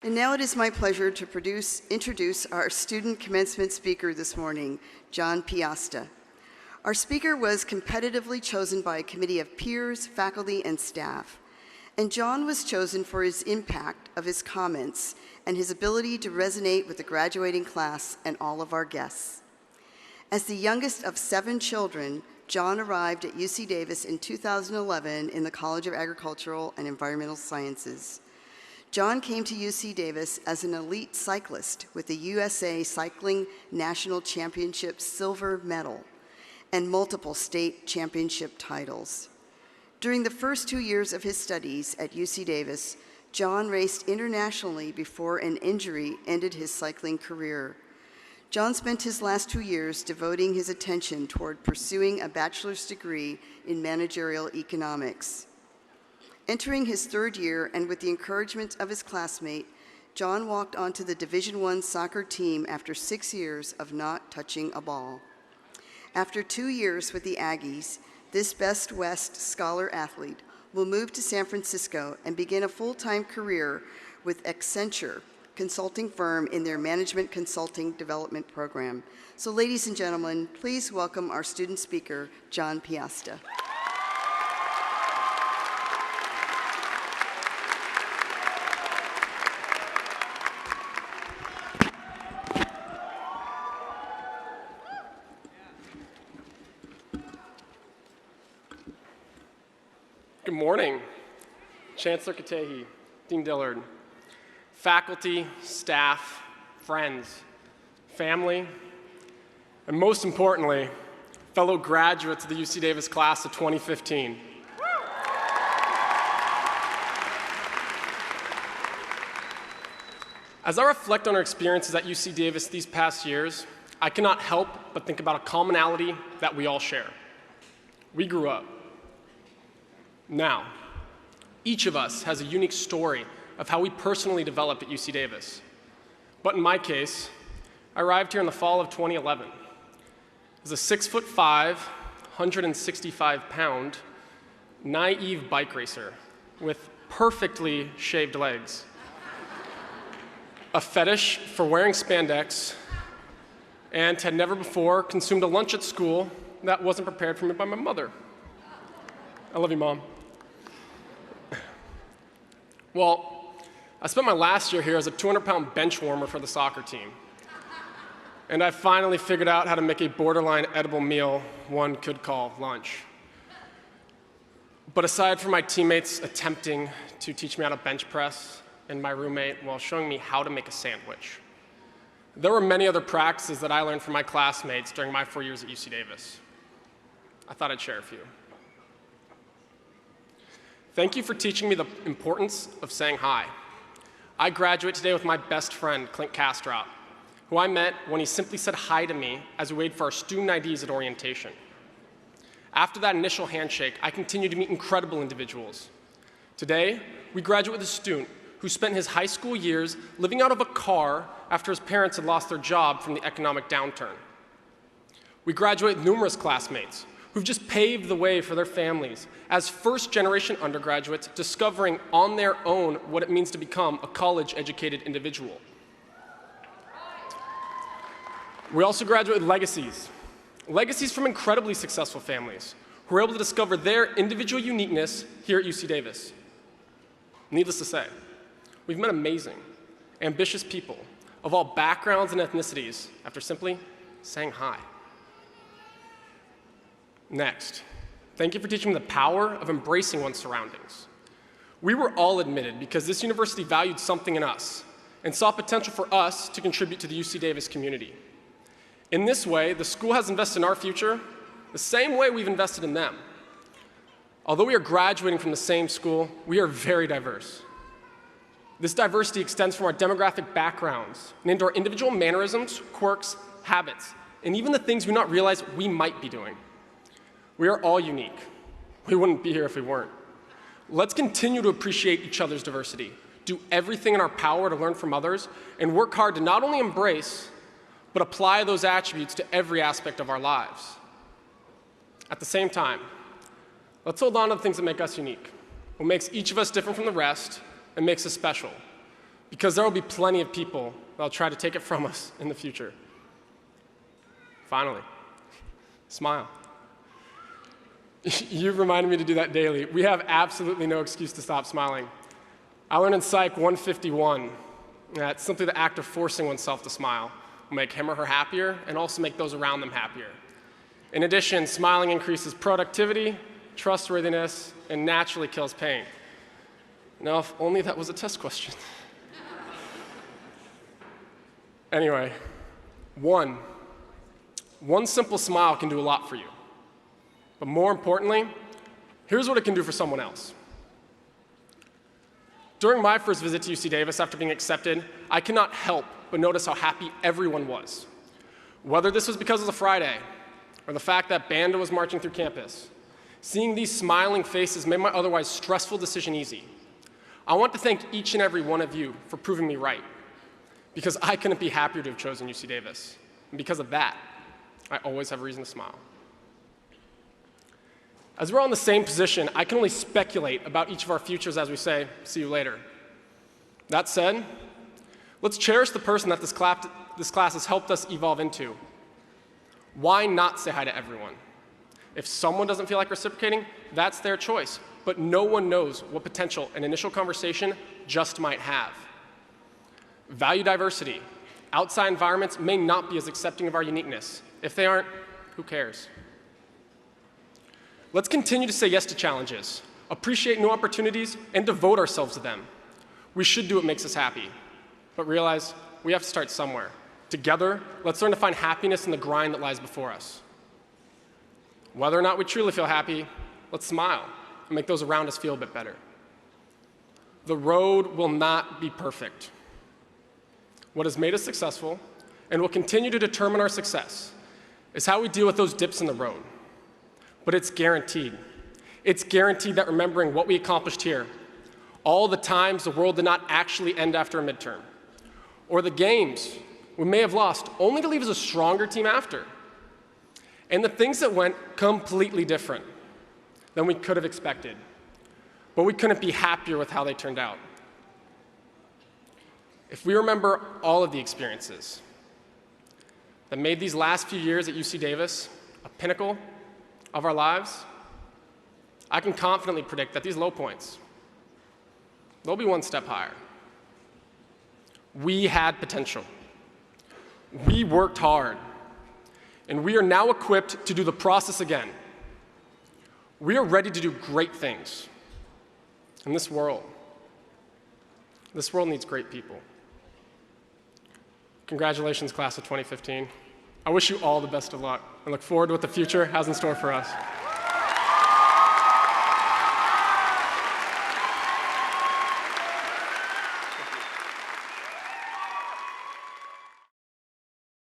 And now it is my pleasure to introduce our student commencement speaker this morning, John Piasta. Our speaker was competitively chosen by a committee of peers, faculty, and staff. And John was chosen for his impact of his comments and his ability to resonate with the graduating class and all of our guests. As the youngest of 7 children, John arrived at UC Davis in 2011 in the College of Agricultural and Environmental Sciences. John came to UC Davis as an elite cyclist with the USA Cycling National Championship silver medal and multiple state championship titles. During the first 2 years of his studies at UC Davis, John raced internationally before an injury ended his cycling career. John spent his last 2 years devoting his attention toward pursuing a bachelor's degree in Managerial Economics. Entering his 3rd year and with the encouragement of his classmate, John walked onto the Division I soccer team after 6 years of not touching a ball. After 2 years with the Aggies, this Best West scholar athlete will move to San Francisco and begin a full-time career with Accenture consulting firm in their Management Consulting Development Program. So ladies and gentlemen, please welcome our student speaker, John Piasta. Good morning, Chancellor Katehi, Dean Dillard, faculty, staff, friends, family, and most importantly, fellow graduates of the UC Davis class of 2015. As I reflect on our experiences at UC Davis these past years, I cannot help but think about a commonality that we all share. We grew up. Now, each of us has a unique story of how we personally developed at UC Davis. But in my case, I arrived here in the fall of 2011 as a 6'5", 165-pound, naive bike racer with perfectly shaved legs, a fetish for wearing spandex, and had never before consumed a lunch at school that wasn't prepared for me by my mother. I love you, Mom. Well, I spent my last year here as a 200-pound bench warmer for the soccer team. And I finally figured out how to make a borderline edible meal one could call lunch. But aside from my teammates attempting to teach me how to bench press and my roommate while showing me how to make a sandwich, there were many other practices that I learned from my classmates during my 4 years at UC Davis. I thought I'd share a few. Thank you for teaching me the importance of saying hi. I graduate today with my best friend, Clint Kastrop, who I met when he simply said hi to me as we waited for our student IDs at orientation. After that initial handshake, I continued to meet incredible individuals. Today, we graduate with a student who spent his high school years living out of a car after his parents had lost their job from the economic downturn. We graduate with numerous classmates who've just paved the way for their families as first-generation undergraduates discovering on their own what it means to become a college-educated individual. We also graduate with legacies from incredibly successful families who were able to discover their individual uniqueness here at UC Davis. Needless to say, we've met amazing, ambitious people of all backgrounds and ethnicities after simply saying hi. Next, thank you for teaching me the power of embracing one's surroundings. We were all admitted because this university valued something in us and saw potential for us to contribute to the UC Davis community. In this way, the school has invested in our future the same way we've invested in them. Although we are graduating from the same school, we are very diverse. This diversity extends from our demographic backgrounds and into our individual mannerisms, quirks, habits, and even the things we not realize we might be doing. We are all unique. We wouldn't be here if we weren't. Let's continue to appreciate each other's diversity, do everything in our power to learn from others, and work hard to not only embrace, but apply those attributes to every aspect of our lives. At the same time, let's hold on to the things that make us unique, what makes each of us different from the rest, and makes us special. because there will be plenty of people that will try to take it from us in the future. Finally, smile. You've reminded me to do that daily. We have absolutely no excuse to stop smiling. I learned in Psych 151 that simply the act of forcing oneself to smile will make him or her happier and also make those around them happier. In addition, smiling increases productivity, trustworthiness, and naturally kills pain. Now, if only that was a test question. Anyway, one simple smile can do a lot for you. But more importantly, here's what it can do for someone else. During my first visit to UC Davis after being accepted, I could not help but notice how happy everyone was. Whether this was because it was a Friday, or the fact that Banda was marching through campus, seeing these smiling faces made my otherwise stressful decision easy. I want to thank each and every one of you for proving me right, because I couldn't be happier to have chosen UC Davis. And because of that, I always have a reason to smile. As we're all in the same position, I can only speculate about each of our futures as we say, see you later. That said, let's cherish the person that this class has helped us evolve into. Why not say hi to everyone? If someone doesn't feel like reciprocating, that's their choice. But no one knows what potential an initial conversation just might have. Value diversity. Outside environments may not be as accepting of our uniqueness. If they aren't, who cares? Let's continue to say yes to challenges, appreciate new opportunities, and devote ourselves to them. We should do what makes us happy, but realize we have to start somewhere. Together, let's learn to find happiness in the grind that lies before us. Whether or not we truly feel happy, let's smile and make those around us feel a bit better. The road will not be perfect. What has made us successful and will continue to determine our success is how we deal with those dips in the road. But it's guaranteed. It's guaranteed that remembering what we accomplished here, all the times the world did not actually end after a midterm, or the games we may have lost only to leave as a stronger team after, and the things that went completely different than we could have expected, but we couldn't be happier with how they turned out. If we remember all of the experiences that made these last few years at UC Davis a pinnacle of our lives, I can confidently predict that these low points, they'll be one step higher. We had potential. We worked hard. And we are now equipped to do the process again. We are ready to do great things. And this world needs great people. Congratulations, class of 2015. I wish you all the best of luck and look forward to what the future has in store for us.